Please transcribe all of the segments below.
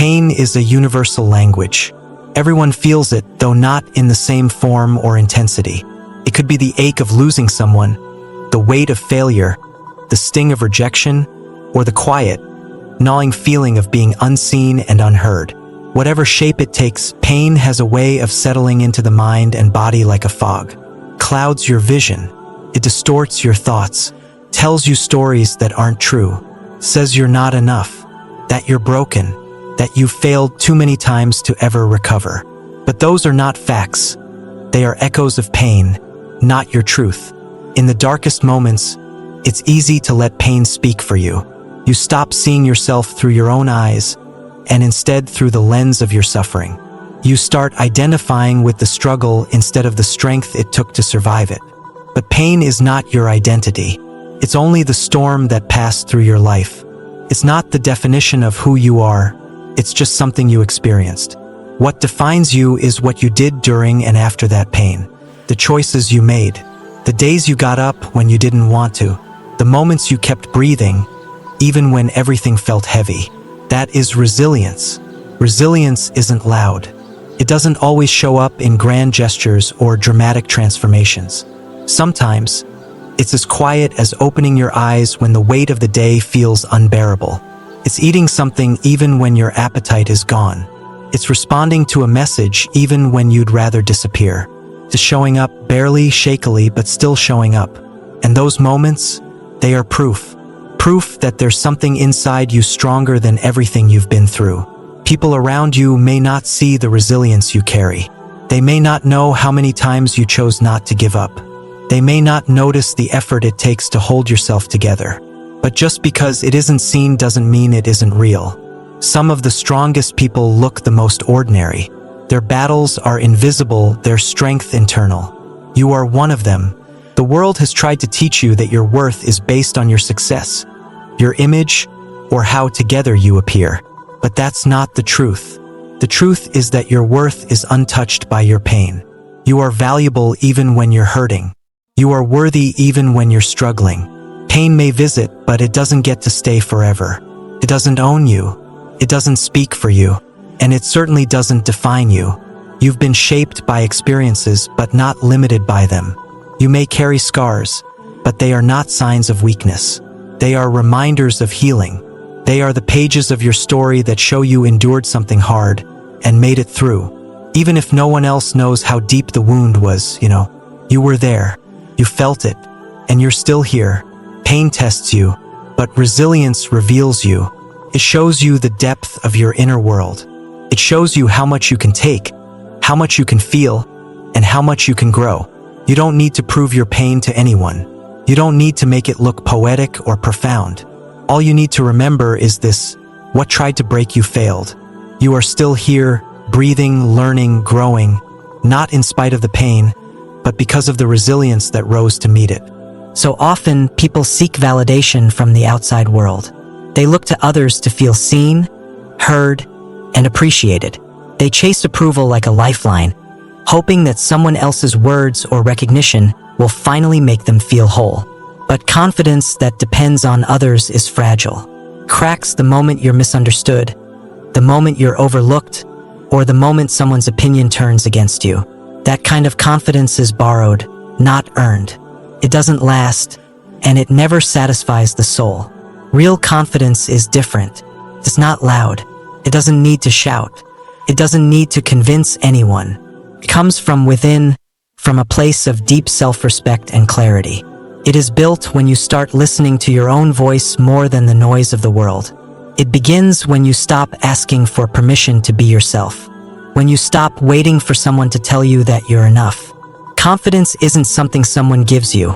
Pain is a universal language. Everyone feels it, though not in the same form or intensity. It could be the ache of losing someone, the weight of failure, the sting of rejection, or the quiet, gnawing feeling of being unseen and unheard. Whatever shape it takes, pain has a way of settling into the mind and body like a fog. Clouds your vision. It distorts your thoughts, tells you stories that aren't true, says you're not enough, that you're broken, that you've failed too many times to ever recover. But those are not facts. They are echoes of pain, not your truth. In the darkest moments, it's easy to let pain speak for you. You stop seeing yourself through your own eyes, and instead through the lens of your suffering. You start identifying with the struggle instead of the strength it took to survive it. But pain is not your identity. It's only the storm that passed through your life. It's not the definition of who you are. It's just something you experienced. What defines you is what you did during and after that pain. The choices you made. The days you got up when you didn't want to. The moments you kept breathing, even when everything felt heavy. That is resilience. Resilience isn't loud. It doesn't always show up in grand gestures or dramatic transformations. Sometimes, it's as quiet as opening your eyes when the weight of the day feels unbearable. It's eating something even when your appetite is gone. It's responding to a message even when you'd rather disappear. It's showing up barely, shakily, but still showing up. And those moments, they are proof. Proof that there's something inside you stronger than everything you've been through. People around you may not see the resilience you carry. They may not know how many times you chose not to give up. They may not notice the effort it takes to hold yourself together. But just because it isn't seen doesn't mean it isn't real. Some of the strongest people look the most ordinary. Their battles are invisible, their strength internal. You are one of them. The world has tried to teach you that your worth is based on your success, your image, or how together you appear. But that's not the truth. The truth is that your worth is untouched by your pain. You are valuable even when you're hurting. You are worthy even when you're struggling. Pain may visit, but it doesn't get to stay forever. It doesn't own you. It doesn't speak for you. And it certainly doesn't define you. You've been shaped by experiences, but not limited by them. You may carry scars, but they are not signs of weakness. They are reminders of healing. They are the pages of your story that show you endured something hard and made it through. Even if no one else knows how deep the wound was, you were there. You felt it, and you're still here. Pain tests you, but resilience reveals you. It shows you the depth of your inner world. It shows you how much you can take, how much you can feel, and how much you can grow. You don't need to prove your pain to anyone. You don't need to make it look poetic or profound. All you need to remember is this: what tried to break you failed. You are still here, breathing, learning, growing, not in spite of the pain, but because of the resilience that rose to meet it. So often, people seek validation from the outside world. They look to others to feel seen, heard, and appreciated. They chase approval like a lifeline, hoping that someone else's words or recognition will finally make them feel whole. But confidence that depends on others is fragile. Cracks the moment you're misunderstood, the moment you're overlooked, or the moment someone's opinion turns against you. That kind of confidence is borrowed, not earned. It doesn't last, and it never satisfies the soul. Real confidence is different. It's not loud. It doesn't need to shout. It doesn't need to convince anyone. It comes from within, from a place of deep self-respect and clarity. It is built when you start listening to your own voice more than the noise of the world. It begins when you stop asking for permission to be yourself. When you stop waiting for someone to tell you that you're enough. Confidence isn't something someone gives you.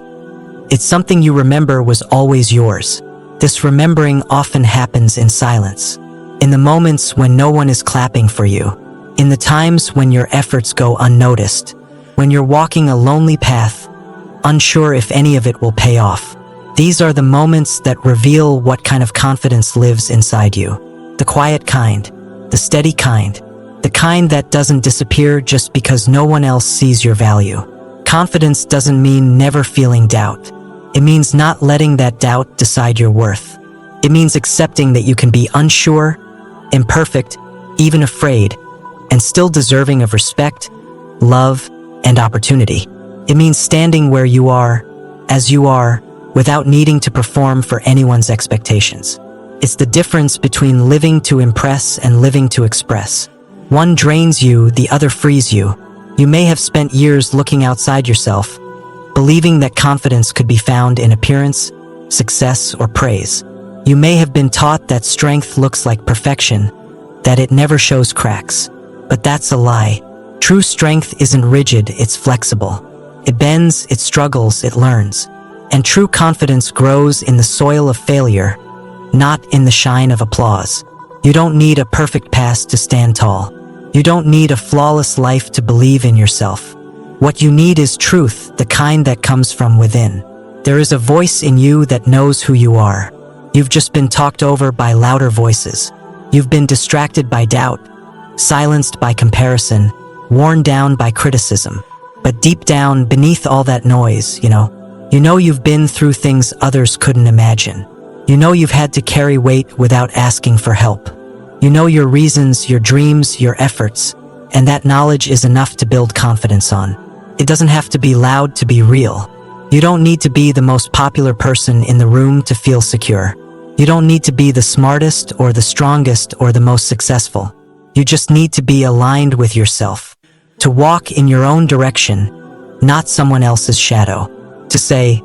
It's something you remember was always yours. This remembering often happens in silence. In the moments when no one is clapping for you. In the times when your efforts go unnoticed. When you're walking a lonely path, unsure if any of it will pay off. These are the moments that reveal what kind of confidence lives inside you. The quiet kind, the steady kind, the kind that doesn't disappear just because no one else sees your value. Confidence doesn't mean never feeling doubt. It means not letting that doubt decide your worth. It means accepting that you can be unsure, imperfect, even afraid, and still deserving of respect, love, and opportunity. It means standing where you are, as you are, without needing to perform for anyone's expectations. It's the difference between living to impress and living to express. One drains you, the other frees you. You may have spent years looking outside yourself, believing that confidence could be found in appearance, success, or praise. You may have been taught that strength looks like perfection, that it never shows cracks. But that's a lie. True strength isn't rigid, it's flexible. It bends, it struggles, it learns. And true confidence grows in the soil of failure, not in the shine of applause. You don't need a perfect past to stand tall. You don't need a flawless life to believe in yourself. What you need is truth, the kind that comes from within. There is a voice in you that knows who you are. You've just been talked over by louder voices. You've been distracted by doubt, silenced by comparison, worn down by criticism. But deep down, beneath all that noise, you know you've been through things others couldn't imagine. You know you've had to carry weight without asking for help. You know your reasons, your dreams, your efforts, and that knowledge is enough to build confidence on. It doesn't have to be loud to be real. You don't need to be the most popular person in the room to feel secure. You don't need to be the smartest or the strongest or the most successful. You just need to be aligned with yourself. To walk in your own direction, not someone else's shadow. To say,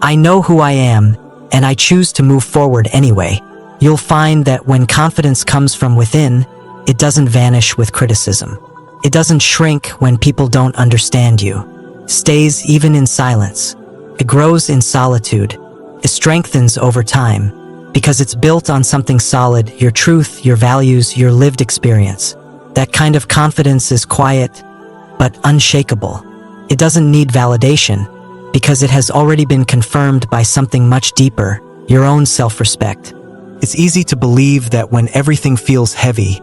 I know who I am, and I choose to move forward anyway. You'll find that when confidence comes from within, it doesn't vanish with criticism. It doesn't shrink when people don't understand you. It stays even in silence. It grows in solitude. It strengthens over time because it's built on something solid, your truth, your values, your lived experience. That kind of confidence is quiet, but unshakable. It doesn't need validation because it has already been confirmed by something much deeper, your own self-respect. It's easy to believe that when everything feels heavy,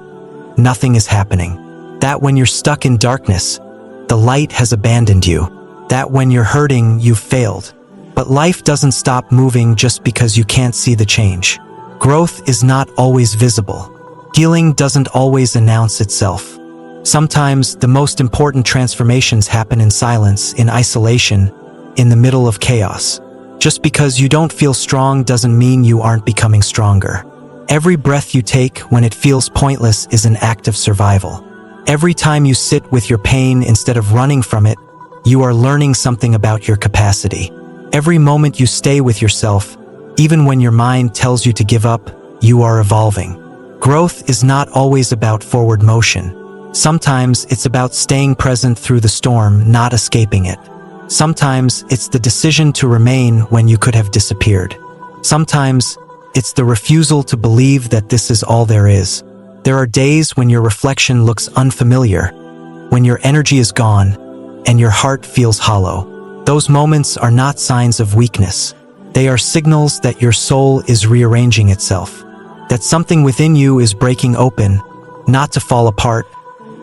nothing is happening. That when you're stuck in darkness, the light has abandoned you. That when you're hurting, you've failed. But life doesn't stop moving just because you can't see the change. Growth is not always visible. Healing doesn't always announce itself. Sometimes the most important transformations happen in silence, in isolation, in the middle of chaos. Just because you don't feel strong doesn't mean you aren't becoming stronger. Every breath you take when it feels pointless is an act of survival. Every time you sit with your pain instead of running from it, you are learning something about your capacity. Every moment you stay with yourself, even when your mind tells you to give up, you are evolving. Growth is not always about forward motion. Sometimes it's about staying present through the storm, not escaping it. Sometimes it's the decision to remain when you could have disappeared. Sometimes it's the refusal to believe that this is all there is. There are days when your reflection looks unfamiliar, when your energy is gone, and your heart feels hollow. Those moments are not signs of weakness. They are signals that your soul is rearranging itself, that something within you is breaking open, not to fall apart,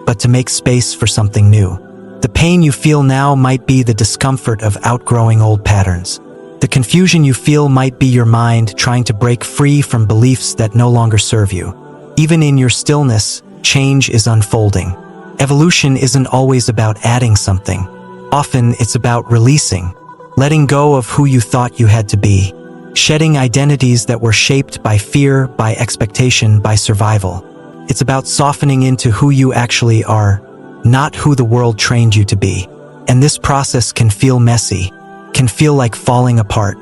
but to make space for something new. The pain you feel now might be the discomfort of outgrowing old patterns. The confusion you feel might be your mind trying to break free from beliefs that no longer serve you. Even in your stillness, change is unfolding. Evolution isn't always about adding something. Often it's about releasing, letting go of who you thought you had to be, shedding identities that were shaped by fear, by expectation, by survival. It's about softening into who you actually are, not who the world trained you to be. And this process can feel messy, can feel like falling apart,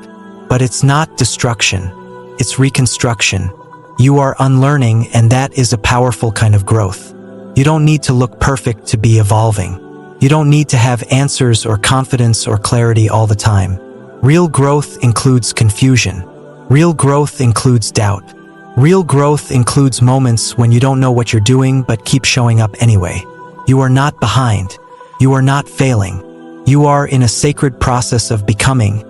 but it's not destruction, it's reconstruction. You are unlearning, and that is a powerful kind of growth. You don't need to look perfect to be evolving. You don't need to have answers or confidence or clarity all the time. Real growth includes confusion. Real growth includes doubt. Real growth includes moments when you don't know what you're doing but keep showing up anyway. You are not behind. You are not failing. You are in a sacred process of becoming,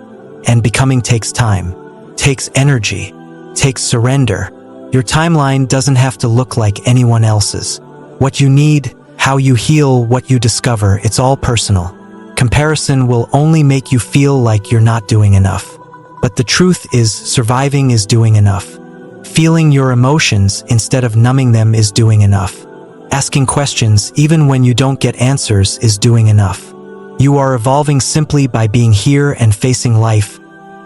and becoming takes time, takes energy, takes surrender. Your timeline doesn't have to look like anyone else's. What you need, how you heal, what you discover, it's all personal. Comparison will only make you feel like you're not doing enough. But the truth is, surviving is doing enough. Feeling your emotions instead of numbing them is doing enough. Asking questions, even when you don't get answers, is doing enough. You are evolving simply by being here and facing life,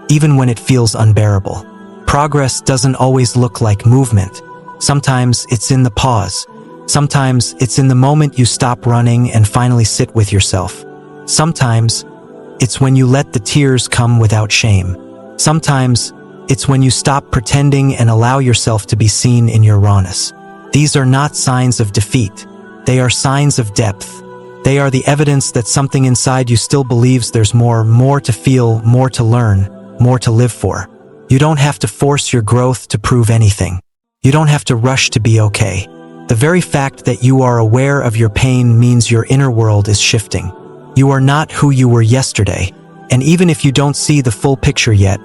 even when it feels unbearable. Progress doesn't always look like movement. Sometimes it's in the pause. Sometimes it's in the moment you stop running and finally sit with yourself. Sometimes it's when you let the tears come without shame. Sometimes it's when you stop pretending and allow yourself to be seen in your rawness. These are not signs of defeat. They are signs of depth. They are the evidence that something inside you still believes there's more to feel, more to learn, more to live for. You don't have to force your growth to prove anything. You don't have to rush to be okay. The very fact that you are aware of your pain means your inner world is shifting. You are not who you were yesterday, and even if you don't see the full picture yet,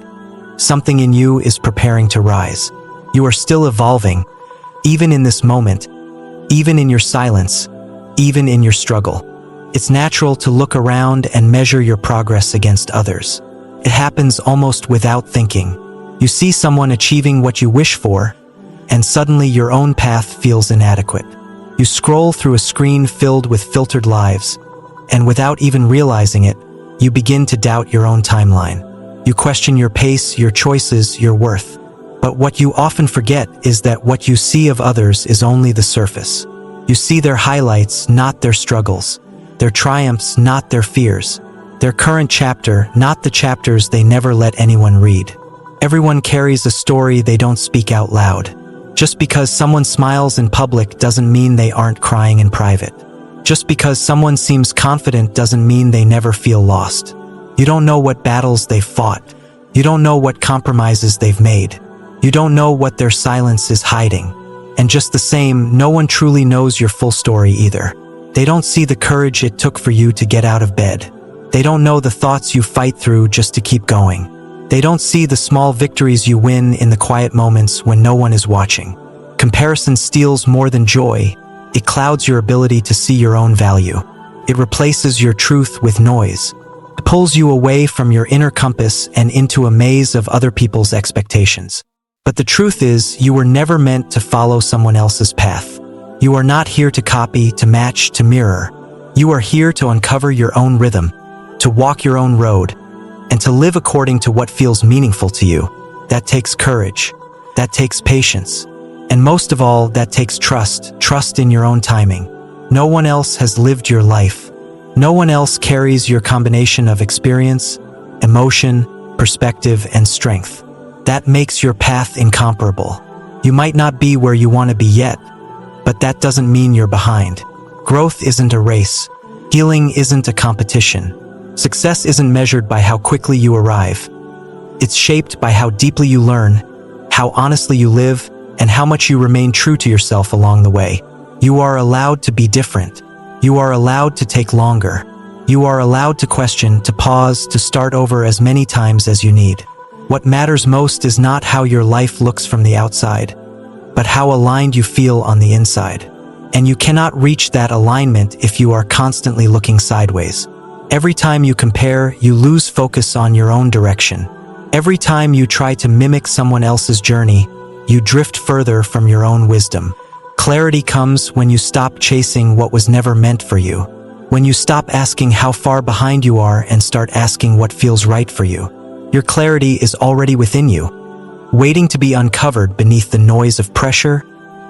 something in you is preparing to rise. You are still evolving, even in this moment, even in your silence, even in your struggle. It's natural to look around and measure your progress against others. It happens almost without thinking. You see someone achieving what you wish for, and suddenly your own path feels inadequate. You scroll through a screen filled with filtered lives, and without even realizing it, you begin to doubt your own timeline. You question your pace, your choices, your worth. But what you often forget is that what you see of others is only the surface. You see their highlights, not their struggles. Their triumphs, not their fears. Their current chapter, not the chapters they never let anyone read. Everyone carries a story they don't speak out loud. Just because someone smiles in public doesn't mean they aren't crying in private. Just because someone seems confident doesn't mean they never feel lost. You don't know what battles they've fought. You don't know what compromises they've made. You don't know what their silence is hiding. And just the same, no one truly knows your full story either. They don't see the courage it took for you to get out of bed. They don't know the thoughts you fight through just to keep going. They don't see the small victories you win in the quiet moments when no one is watching. Comparison steals more than joy. It clouds your ability to see your own value. It replaces your truth with noise. It pulls you away from your inner compass and into a maze of other people's expectations. But the truth is, you were never meant to follow someone else's path. You are not here to copy, to match, to mirror. You are here to uncover your own rhythm, to walk your own road, and to live according to what feels meaningful to you. That takes courage. That takes patience. And most of all, that takes trust in your own timing. No one else has lived your life. No one else carries your combination of experience, emotion, perspective, and strength. That makes your path incomparable. You might not be where you want to be yet, but that doesn't mean you're behind. Growth isn't a race. Healing isn't a competition. Success isn't measured by how quickly you arrive. It's shaped by how deeply you learn, how honestly you live, and how much you remain true to yourself along the way. You are allowed to be different. You are allowed to take longer. You are allowed to question, to pause, to start over as many times as you need. What matters most is not how your life looks from the outside, but how aligned you feel on the inside. And you cannot reach that alignment if you are constantly looking sideways. Every time you compare, you lose focus on your own direction. Every time you try to mimic someone else's journey, you drift further from your own wisdom. Clarity comes when you stop chasing what was never meant for you. When you stop asking how far behind you are and start asking what feels right for you. Your clarity is already within you, waiting to be uncovered beneath the noise of pressure,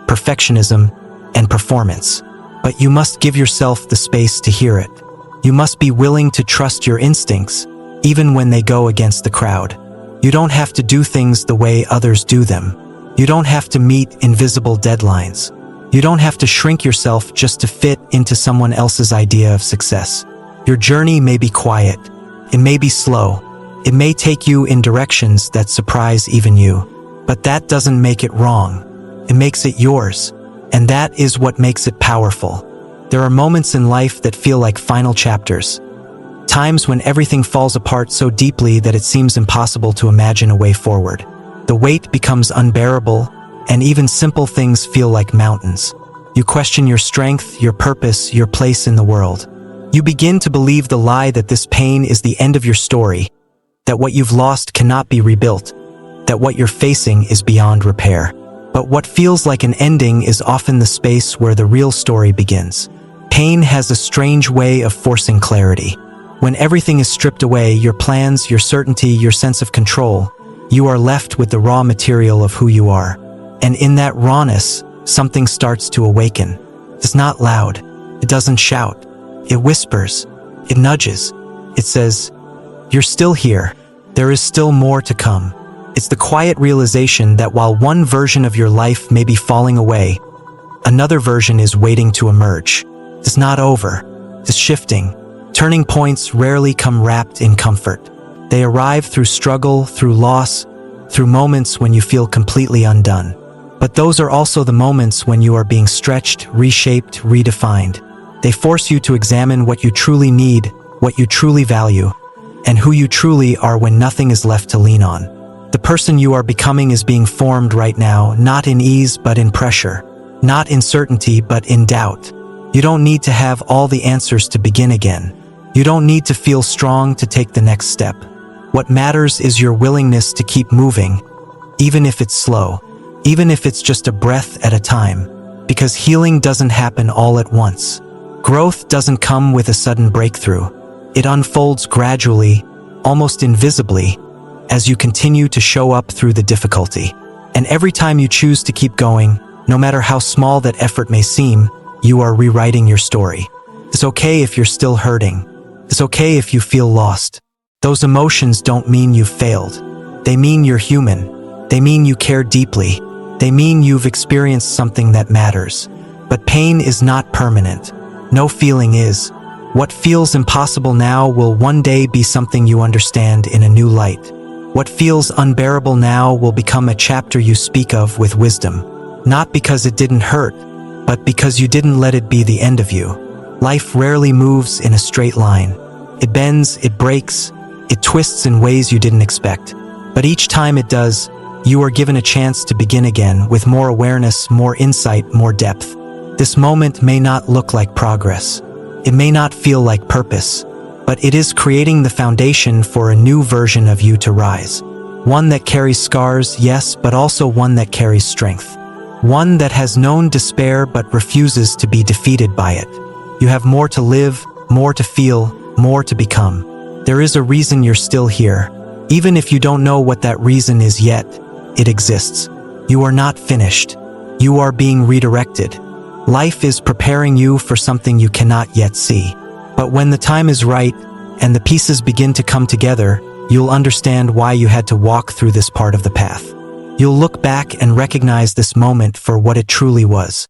perfectionism, and performance. But you must give yourself the space to hear it. You must be willing to trust your instincts, even when they go against the crowd. You don't have to do things the way others do them. You don't have to meet invisible deadlines. You don't have to shrink yourself just to fit into someone else's idea of success. Your journey may be quiet. It may be slow. It may take you in directions that surprise even you. But that doesn't make it wrong. It makes it yours. And that is what makes it powerful. There are moments in life that feel like final chapters. Times when everything falls apart so deeply that it seems impossible to imagine a way forward. The weight becomes unbearable, and even simple things feel like mountains. You question your strength, your purpose, your place in the world. You begin to believe the lie that this pain is the end of your story, that what you've lost cannot be rebuilt, that what you're facing is beyond repair. But what feels like an ending is often the space where the real story begins. Pain has a strange way of forcing clarity. When everything is stripped away, your plans, your certainty, your sense of control, you are left with the raw material of who you are. And in that rawness, something starts to awaken. It's not loud. It doesn't shout. It whispers. It nudges. It says, "You're still here. There is still more to come." It's the quiet realization that while one version of your life may be falling away, another version is waiting to emerge. It's not over. It's shifting. Turning points rarely come wrapped in comfort. They arrive through struggle, through loss, through moments when you feel completely undone. But those are also the moments when you are being stretched, reshaped, redefined. They force you to examine what you truly need, what you truly value, and who you truly are when nothing is left to lean on. The person you are becoming is being formed right now, not in ease but in pressure, not in certainty but in doubt. You don't need to have all the answers to begin again. You don't need to feel strong to take the next step. What matters is your willingness to keep moving, even if it's slow, even if it's just a breath at a time, because healing doesn't happen all at once. Growth doesn't come with a sudden breakthrough. It unfolds gradually, almost invisibly, as you continue to show up through the difficulty. And every time you choose to keep going, no matter how small that effort may seem, you are rewriting your story. It's okay if you're still hurting. It's okay if you feel lost. Those emotions don't mean you've failed. They mean you're human. They mean you care deeply. They mean you've experienced something that matters. But pain is not permanent. No feeling is. What feels impossible now will one day be something you understand in a new light. What feels unbearable now will become a chapter you speak of with wisdom. Not because it didn't hurt, but because you didn't let it be the end of you. Life rarely moves in a straight line. It bends, it breaks, it twists in ways you didn't expect. But each time it does, you are given a chance to begin again with more awareness, more insight, more depth. This moment may not look like progress. It may not feel like purpose, but it is creating the foundation for a new version of you to rise. One that carries scars, yes, but also one that carries strength. One that has known despair but refuses to be defeated by it. You have more to live, more to feel, more to become. There is a reason you're still here. Even if you don't know what that reason is yet, it exists. You are not finished. You are being redirected. Life is preparing you for something you cannot yet see. But when the time is right, and the pieces begin to come together, you'll understand why you had to walk through this part of the path. You'll look back and recognize this moment for what it truly was.